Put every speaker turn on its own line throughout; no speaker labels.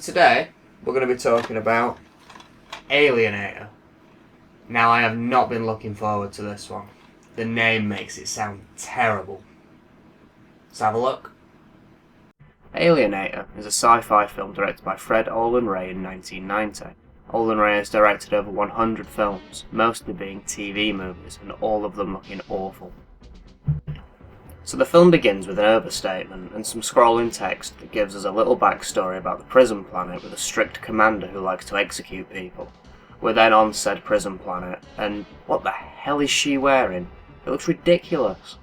Today, we're going to be talking about Alienator. Now, I have not been looking forward to this one. The name makes it sound terrible. Let's have a look. Alienator is a sci-fi film directed by Fred Olen Ray in 1990. Olen Ray has directed over 100 films, mostly being TV movies, and all of them looking awful. So the film begins with an overstatement and some scrolling text that gives us a little backstory about the prison planet with a strict commander who likes to execute people. We're then on said prison planet, and what the hell is she wearing? It looks ridiculous.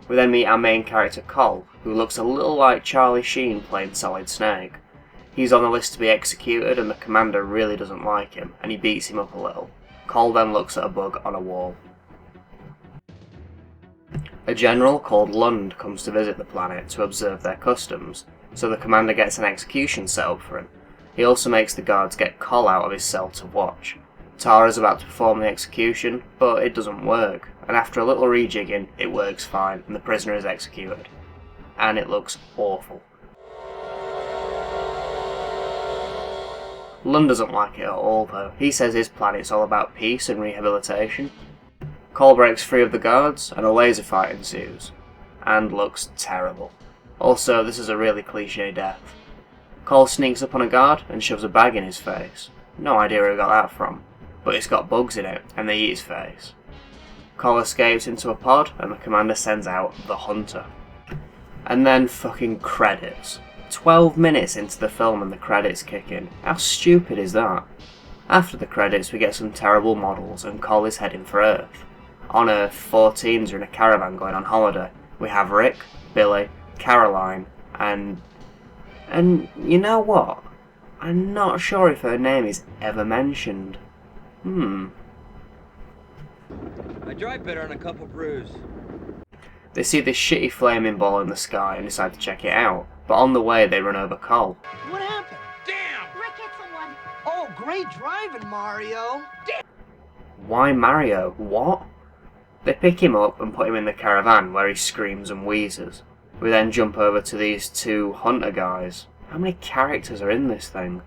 We then meet our main character Cole, who looks a little like Charlie Sheen playing Solid Snake. He's on the list to be executed and the commander really doesn't like him, and he beats him up a little. Cole then looks at a bug on a wall. A general called Lund comes to visit the planet to observe their customs, so the commander gets an execution set up for him. He also makes the guards get Cole out of his cell to watch. Tara's about to perform the execution, but it doesn't work, and after a little rejigging, it works fine, and the prisoner is executed. And it looks awful. Lund doesn't like it at all though. He says his planet's all about peace and rehabilitation. Cole breaks free of the guards, and a laser fight ensues, and looks terrible. Also, this is a really cliche death. Cole sneaks up on a guard and shoves a bag in his face. No idea where he got that from, but it's got bugs in it, and they eat his face. Cole escapes into a pod, and the commander sends out the Hunter. And then fucking credits. 12 minutes into the film and the credits kick in. How stupid is that? After the credits, we get some terrible models, and Cole is heading for Earth. On Earth, 4 teens are in a caravan going on holiday. We have Rick, Billy, Caroline, and you know what? I'm not sure if her name is ever mentioned. I
dry better on a couple brews.
They see this shitty flaming ball in the sky and decide to check it out, but on the way they run over Cole.
What happened?
Damn!
Rick hit someone. Oh, great driving, Mario. Damn.
Why Mario? What? They pick him up and put him in the caravan where he screams and wheezes. We then jump over to these 2 hunter guys. How many characters are in this thing?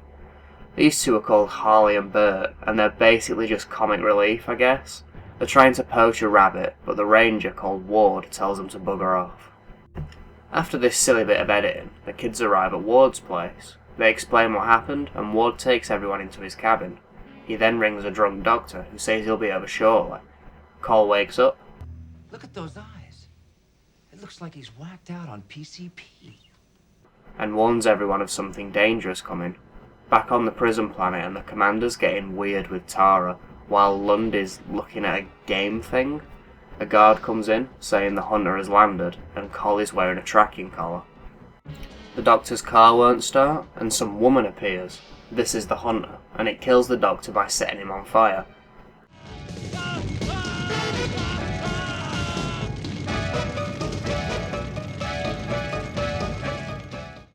These 2 are called Harley and Bert, and they're basically just comic relief, I guess. They're trying to poach a rabbit, but the ranger called Ward tells them to bugger off. After this silly bit of editing, the kids arrive at Ward's place. They explain what happened, and Ward takes everyone into his cabin. He then rings a drunk doctor who says he'll be over shortly. Cole wakes up.
Look at those eyes. It looks like he's whacked out on PCP.
And warns everyone of something dangerous coming. Back on the prison planet, and the commander's getting weird with Tara, while Lund is looking at a game thing. A guard comes in, saying the hunter has landed, and Cole is wearing a tracking collar. The doctor's car won't start, and some woman appears. This is the hunter, and it kills the doctor by setting him on fire.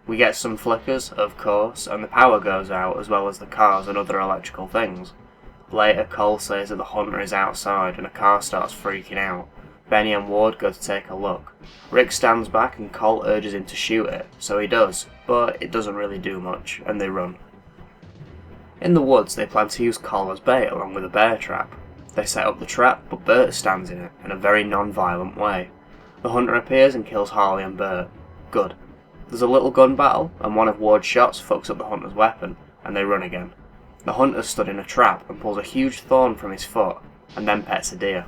We get some flickers, of course, and the power goes out, as well as the cars and other electrical things. Later, Cole says that the hunter is outside, and a car starts freaking out. Benny and Ward go to take a look. Rick stands back and Cole urges him to shoot it, so he does, but it doesn't really do much, and they run. In the woods, they plan to use Cole as bait along with a bear trap. They set up the trap, but Bert stands in it, in a very non-violent way. The hunter appears and kills Harley and Bert. Good. There's a little gun battle, and one of Ward's shots fucks up the hunter's weapon, and they run again. The hunter stood in a trap and pulls a huge thorn from his foot, and then pets a deer.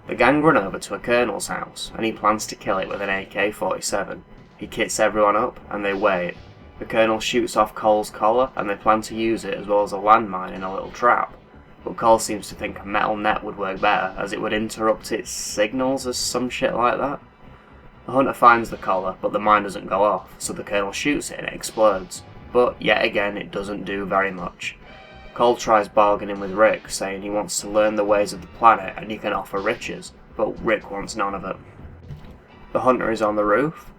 The gang run over to a colonel's house, and he plans to kill it with an AK-47. He kits everyone up, and they wait. The colonel shoots off Cole's collar, and they plan to use it as well as a landmine in a little trap. But Cole seems to think a metal net would work better, as it would interrupt its signals or some shit like that. The hunter finds the collar, but the mine doesn't go off, so the colonel shoots it and it explodes. But yet again, it doesn't do very much. Cole tries bargaining with Rick, saying he wants to learn the ways of the planet and he can offer riches, but Rick wants none of it. The hunter is on the roof,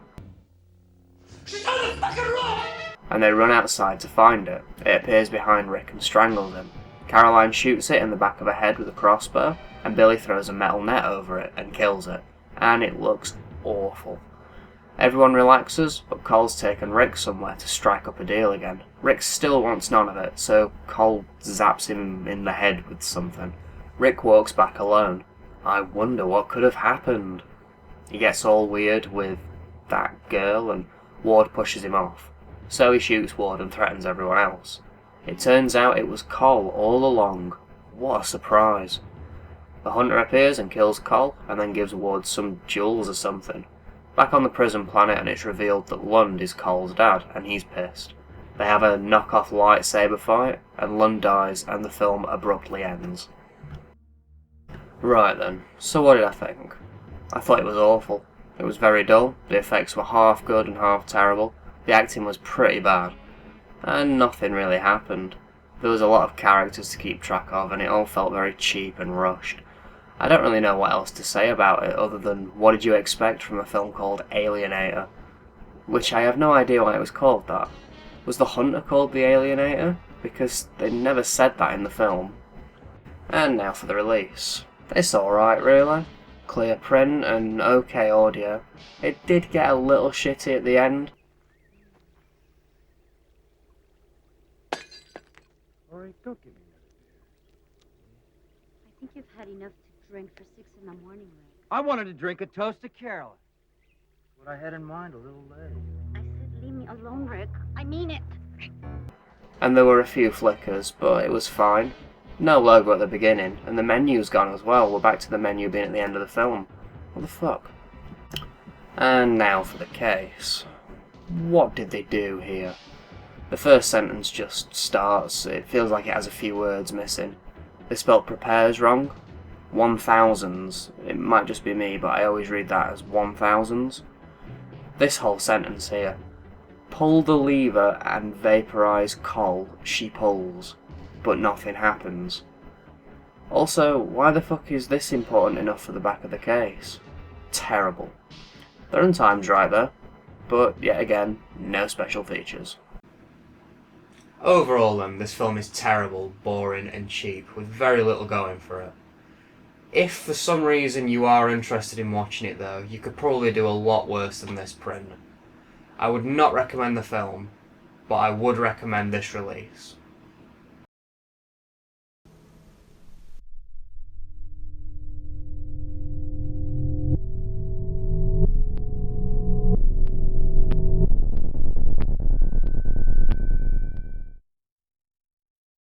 and they run outside to find it. It appears behind Rick and strangles him. Caroline shoots it in the back of the head with a crossbow, and Billy throws a metal net over it and kills it. And it looks awful. Everyone relaxes, but Cole's taken Rick somewhere to strike up a deal again. Rick still wants none of it, so Cole zaps him in the head with something. Rick walks back alone. I wonder what could have happened. He gets all weird with that girl, and Ward pushes him off. So he shoots Ward and threatens everyone else. It turns out it was Cole all along. What a surprise. The hunter appears and kills Cole, and then gives Ward some jewels or something. Back on the prison planet, and it's revealed that Lund is Cole's dad, and he's pissed. They have a knockoff lightsaber fight, and Lund dies, and the film abruptly ends. Right then, so what did I think? I thought it was awful. It was very dull, the effects were half good and half terrible, the acting was pretty bad, and nothing really happened. There was a lot of characters to keep track of, and it all felt very cheap and rushed. I don't really know what else to say about it other than what did you expect from a film called Alienator? Which I have no idea why it was called that. Was the hunter called the Alienator? Because they never said that in the film. And now for the release. It's alright really. Clear print and okay audio. It did get a little shitty at the end.
Alright, don't give me another beer.
I think you've had enough to drink for 6 in the morning, Rick.
I wanted to drink a toast to Carolyn. What I had in mind a little late.
I said leave me alone, Rick. I mean it.
And there were a few flickers, but it was fine. No logo at the beginning, and the menu's gone as well. We're back to the menu being at the end of the film. What the fuck? And now for the case. What did they do here? The first sentence just starts. It feels like it has a few words missing. They spelled prepares wrong. 1000s. It might just be me, but I always read that as 1000s. This whole sentence here. Pull the lever and vaporize Cole. She pulls. But nothing happens. Also, why the fuck is this important enough for the back of the case? Terrible. The runtime's right there, but yet again, no special features. Overall then, this film is terrible, boring and cheap, with very little going for it. If for some reason you are interested in watching it though, you could probably do a lot worse than this print. I would not recommend the film, but I would recommend this release.